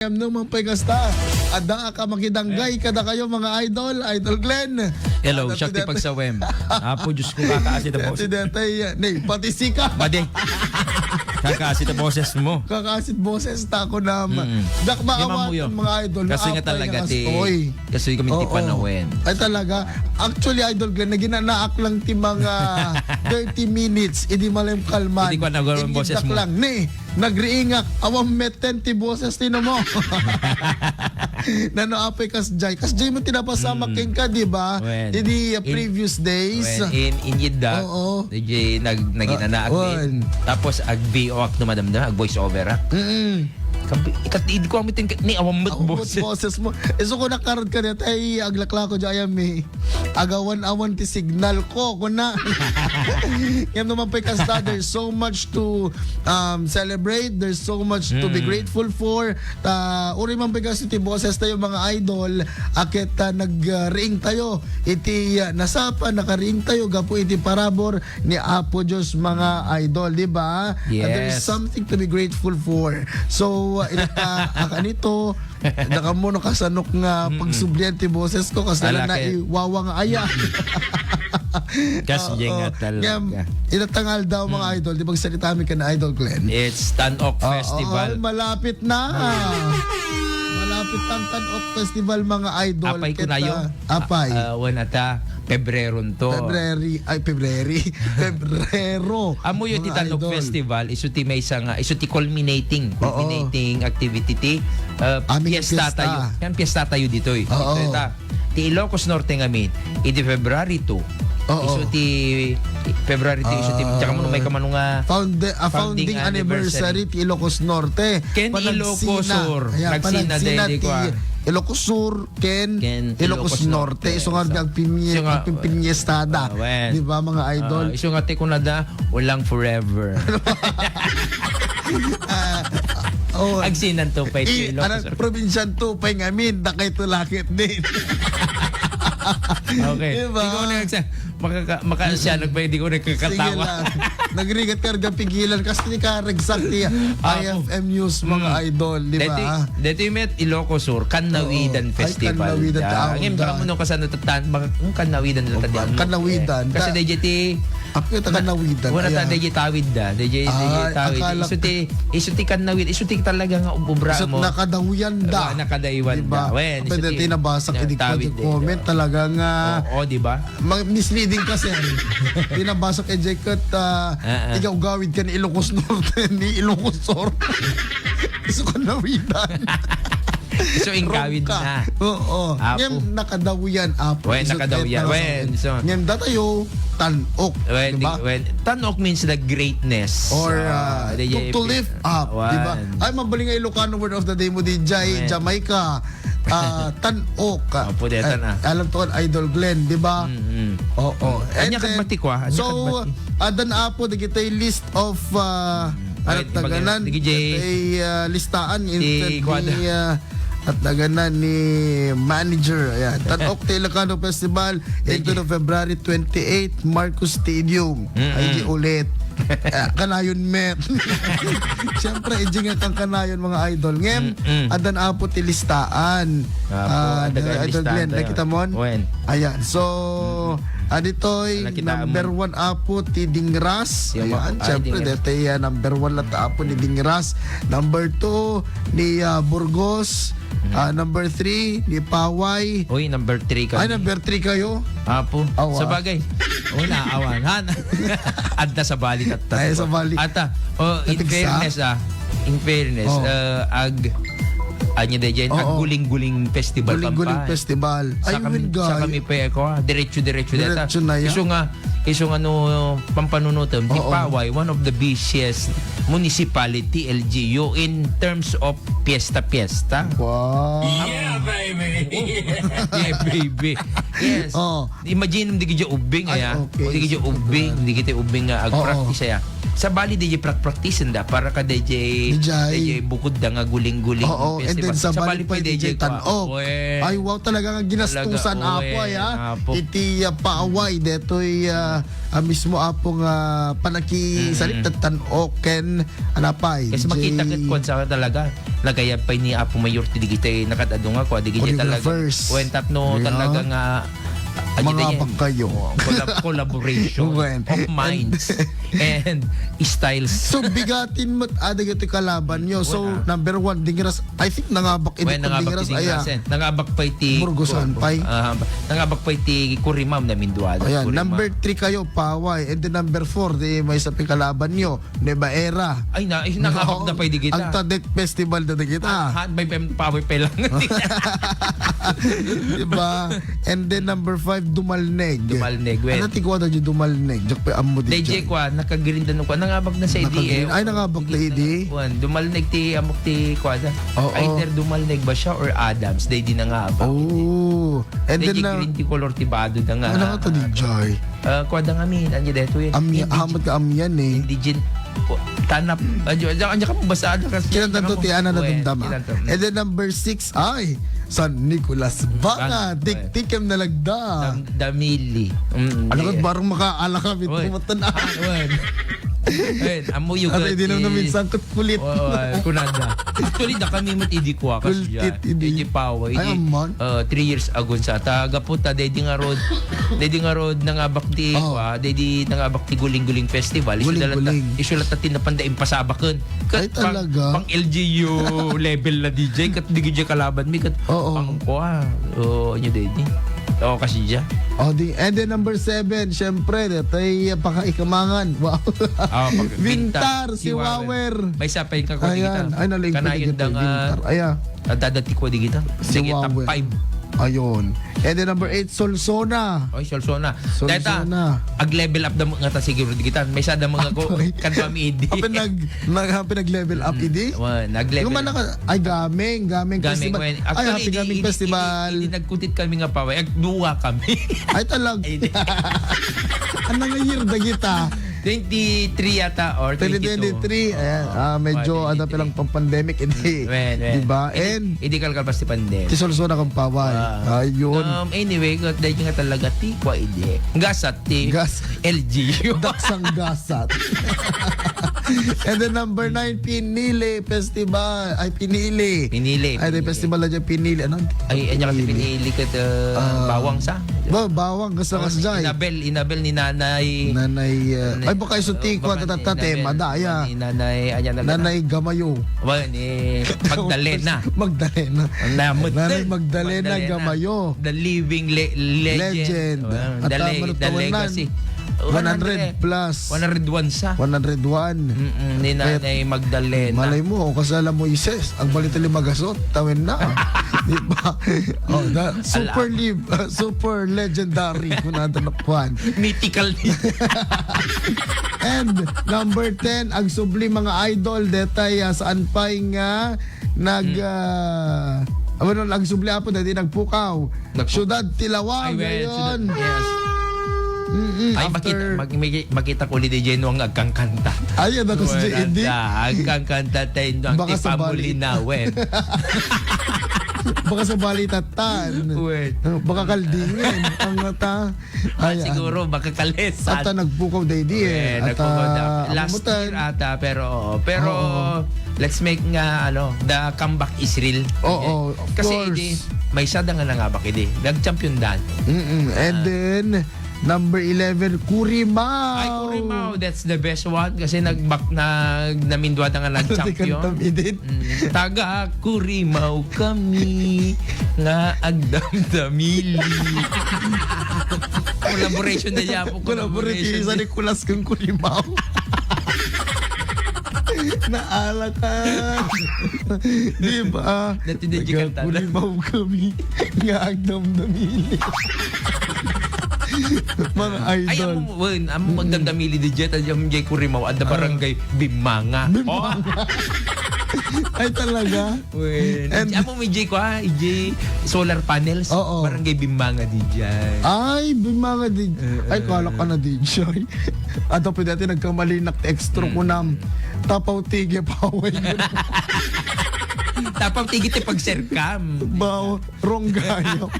Naman pa'y kasta. Ada ka makidanggay kada kayo mga idol. Idol Glenn. Hello, Shakti Pagsawem. Apo, Diyos ko, kakaasit na boses. Si Detay, pati sika. Madi. Kakaasit na boses mo. Kakasit boses ta ako na dak Yaman mo maawat yun. mga idol. Kasi nga talaga, kasi kami di panawin. Ay talaga. Actually, Idol Glenn, na ginanaak lang ti mga 30 minutes. Hindi malam kalman. Hindi ko nagawin boses mo. Lang. Nagriingak. Awang meten ti boses tino mo. Nano apay kasjay. Kasjay mo tinapasama king ka, di ba? Hindi previous days. When in Yidda, Oo. DJ naginanaak din. Tapos ag-VO ak no madam na, ag-voice over ha. Ikatid ko ang mitin ni awamot boses. Boses mo. So kung nakarod ka na, ay aglakla ko dyan may agawan-awan ti signal ko. Kuna. Yan naman pa kasta. There's so much to celebrate. There's so much to be grateful for. Uri man pa kasi ti boses tayo mga idol. Akit nag-ring tayo. Iti nasapa, naka-ring tayo. Gapo iti parabor ni Apo Diyos mga idol. Diba? Yes. There's something to be grateful for. So, nito, mo nakasanok nga pagsublian ti boses ko kasi na iwawang aya. Kasi nga talaga. Inatangal daw mga idol. Di ba salita kami ka na Idol Glenn? It's Tanok Festival. Malapit na. Malapit ang Tanok Festival mga idol. Apay ko na yun. Apay. Wala ta. Pebrero to. Pebrero. Amo yung Mga Tanok idol. Festival, iso ti may isang, iso ti culminating activity ti Aming piyesta piyesta. tayo. Yan piyesta tayo dito eh. Oo. Ito, ti Ilocos Norte ngamin, iti February 2. Oo. Iso ti February 2, iso ti, tsaka mo may kamano nga Founding anniversary ti Ilocos Norte. Ken Ilocos Sur. Nagsina Nagsina din ti ko. Ilocos Sur, Ken Ilocos Norte. Iso nga ang pinyestada. Di ba mga idol? Iso nga ti kunada, walang forever. Agsinan to pa iti Ilocos Sur. Probinsyan to, pay ngamin, na kay tulakit din. Okay. Diba? Di ko makasyanag pa, hindi ko Sige nagkakatawa. lang. Nagrigat ka rin pigilan kasi ni ka exactly IFM News mga idol, di ba? Dito yung met Ilocos Sur, Kanawidan Festival. Kanawidan. Ngayon, baka mo nung kasano tatan, Kanawidan na tatan. Kanawidan. Kasi DJ Ako yung Kanawidan. wala ta DJ Tawid da. DJ Tawid. Iso ti Kanawid. Iso ti talaga nga ubra Isot mo. nakadawiyan da. Nakadaiwan da. Diba? Pwede tinabasak hindi ko yung comment talaga nga. Oo, di ba? Misleading kasi. Tinabasak kay Jacob ikaw gawid ka ni Ilocos Norte ni Ilocos Sur. Iso Kanawidan. So, ingkawid na. Oo. Ngayon, nakadawiyan, Apo. When, nakadawiyan. When, so. Ngayon, datayo, tanok. Diba? Tanok means the greatness. Or to lift up. Diba? Ay, mabaling nga Ilocano word of the day mo, DJ, Jamaica. Tanok. Pwede na. Alam to, Idol Glenn, diba? Oo. Anya kagbati ko, ha? So, adan Apo, di kita list of at naganan, listaan at naganan ni manager. Ayan. Tanok Ilocano Festival into the February 28 Marcos Stadium. Ay di ulit. Kanayon met. Siyempre, nga kang kanayon mga idol. Ngem, adan Apo ti listaan. Idol Glenn, nakita mo? Ayan. So, aditoy number 1 Apo ti Dingras. Ayan, siyempre dito number 1 na Apo ni Dingras. Number 2 ni Burgos. Number 3 ni Paway. Uy, number 3 ka. Ay, number 3 kayo? Apo. Sa bagay. Wala, awan. Adta sa bali. Ay, sa bali. Ata, in fairness, anya dyan, guling-guling festival Guling-guling festival. Sa kami pa ako, diretso na yan. Iso nga no pampanunutom, di Paway, one of the busiest municipality LGU in terms of fiesta. Wow. Yeah, baby. Yes. Imagine di kita ubing di kita ubing nga ag-practice ya. Sa Bali DJ practice da para ka DJ bukod da nga guling-guling festival. And then sa Bali pa DJ Tanok. Ay wow, talaga nga ginastusan Apo iti Paway detoy mismo Apo nga panakisalit Tanok ken anapay. Kasi makita ket kon sa talaga nagayab pa ni Apo Mayor ti digitay nakadado nga ko digitay talaga. When tapno talaga nga mga kayo. Collaboration of minds and styles. So bigatin mo ada gito kalaban nyo. So number 1 dingiras I think nangabak iti dingiras aya. Nangabak pa iti Murgusan pay. Nangabak pa iti Kurimam na Minduado. Ayan, number 3 kayo Paway and then number 4 di may sa kalaban nyo Nueva Era. Ay nangabak na pa digita. Ang Tadet Festival na digita. May Paway pa lang. Diba? And then number 5 Dumalneg. Ano ti ko na yung Dumalneg? Diyak pa amo di DJ kwa nakagirindan ko nangabak na sa idi Ay nangabak na idi. Dumalneg ti amok ti kwada. Either Dumalneg ba siya or Adams day di nangabak. Oh. And then na green ti color ti bado da nga. Ano ka to DJ? Kwada nga min anya deto yun. Hamad ka amyan eh. Indigent tanap. Anya ka basaan kasi. Kinantan to ti ana na dumdama. And then number 6 ay San Nicolas Banga, tik-tikem na lagda. Damili. Ano ka barang makaala ka bito matanan. Amo yung at hindi naman minsan kulit kunada. Actually da kami mat idi ko kasi idi pawa idi 3 years ago sa tagaputa dedi nga road nangabak di dedi nangabak ti guling-guling festival isulat natin na pandaim pasabaken kat pang LGU level na DJ kat DJ kalaban mi kat pang kuha anyo dedi kasi dyan. And then number 7, syempre, tay pakaikamangan. Wow. Vintar, si Wawer. May sapay ka ko di kita. Ay, nalig ko di kita. Vintar. Ayan. Dadati ko di kita. Si Wawer. 5. Ayun. And then number 8, Solsona. Oy, Solsona. Data, ag-level up da mga ta siguro di kita. May sada mga ko kanwa mi idi. Nag-level up idi? Nag-level. Ay, gaming festival. Ay, happy gaming festival. Hindi nagkutit kami nga paway. Agduwa kami. Ay, talag. Ano nga year da kita? 23 yata or 22. 2023. Ayan. Medyo ano pa lang pang-pandemic. Hindi. Diba? And hindi kalkal pa si pandemic. Tisolsona kang paway. Ayun. Anyway, dahil nga talaga ti kwa hindi. Gasat ti LGU. Daksang gasat. And then number 9, Pinili Festival. Ay, Pinili. Ay, the festival na dyan, Pinili. Ano? Ay, anya kasi Pinili ka bawang sa? Bawang, gasang dyan. Inabel ni Nanay. Ay, baka isuti ko at tema, daya. Nanay Gamayo. Magdalena. Nanay Magdalena Gamayo. The living legend. At the legacy. 100 plus. 101 sa. 101. Ni Nanay Magdalena. Malay mo, kasala mo ises. Ang balita limagasot, tawin na. Di ba? Super legendary. Kunadanapuan. Mythical. And number 10, ang subli mga idol. Detay saan pa nga ang subli po dati nagpukaw. Syudad Tilawag ngayon. Yes. Ay, makita ko ulit DJ no ang agkangkanta. Ayun ako si JD. Agkangkanta tayo no ang tipamuli na wen. Baka sa balitatan. Baka kaldingin. Ang mata. Siguro baka kalesan. At nagpukaw daddy last year ata pero let's make nga the comeback is real. Kasi may sada nga nangabak nag-champion dan. And then number 11, Kurimao. Ay, Kurimao. That's the best one. Kasi namindwata nga nag-champion. Taga Kurimao kami nga agdamdamili. Collaboration na niya po. Collaboration sa Nicolas kang Kurimao. Naala ka. Diba? Taga Kurimao kami nga agdamdamili. Mga idol. Ay, amo magdamdamili di jet at yung Jay Kurimao at the barangay Bimanga. Ay talaga? And amo may Jay solar panels. Barangay Bimanga di dyan. Ay, Bimanga di ay, kala ka na di dyan. At po dati nagkamali extra ko nam. Tapaw tige paway. Tapaw tige ti pagserkam. Baw, wrong gayo.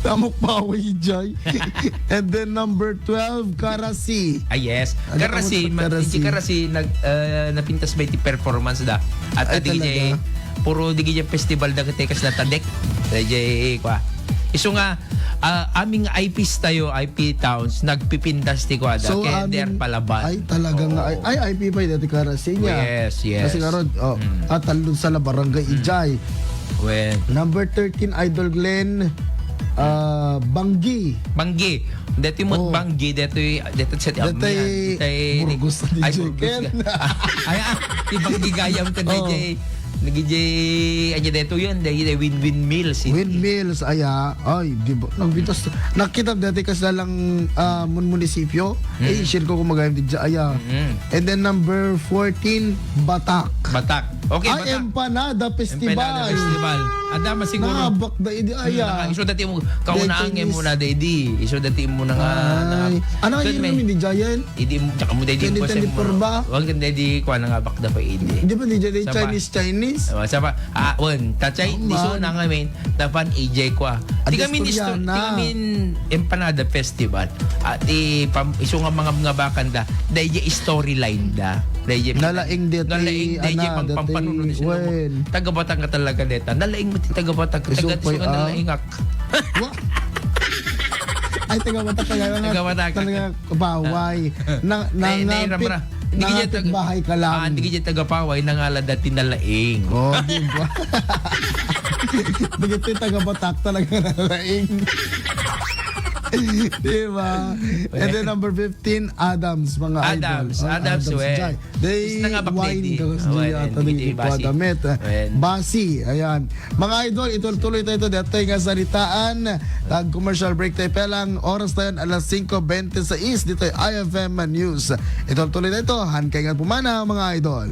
Tamok Paway Jay. And then number 12, Karasi. Yes. Ano Karasi, ka mo, Karasi? Karasi napintas ba iti performance da. At Ay, di talaga? puro di gija festival da katekas na tadek. Di kwa. Iso nga aming IPs tayo, IP towns nagpipindas ti kwa da. So, Kaya der palabas. Ay, talaga nga. Ay, IP pa yun dati Karasi niya. Yes. Kasi karon, talon sa la Barangay Ijay. Well, Number 13, Idol Glenn. Banggi. Dito mo Banggi, dito sa Burgos na DJ Ken. Ay, ti Banggi gayam ka DJ. Nagijay, aja dito yun, dahil win-win meals. Windmills, aya. Ay, di ba? Nagbitas. Nakita dati kasi lang munisipyo. Share ko kung magayam di aya. And then number 14, Batak. Okay, Ay, Empanada Festival. Empanada Festival. Anda masiguro. Nabak da idi aya. Iso dati mo kaunaan mo na dedi. Iso dati mo na nga. Ano yung namin di Jayan? Idi mo tsaka mo dedi mo sa 2024 ba? Wag kan dedi kwa na nga bakda pa idi. Di ba di Jayan Chinese? Sapa tachay iso na ngamin tapan EJ kwa. Di kami Empanada Festival. At iso nga mga bakanda dahil storyline da. Nalaing dito pampanunod sino mo. Taga-Batang ka talaga deta. Nalaing mo ti taga-Batang ka. Taga-Batang nalaingak. Ay, taga-Batang talaga kabaway. Nangapit bahay ka lang. Hindi ka taga-Paway, nangalad at tinalaing. Oh, di ba? Hindi ka taga-Batak talaga nalaing. Diba? And then number 15, Adams, mga Adams, Jai. They wine Basi, ayan. Mga idol, ituloy tayo dito nga salitaan. Tag-commercial break tayo pelang. Oras tayo alas 5:26 dito ay IFM News. Ituloy tayo, hankay nga pumana mga idol.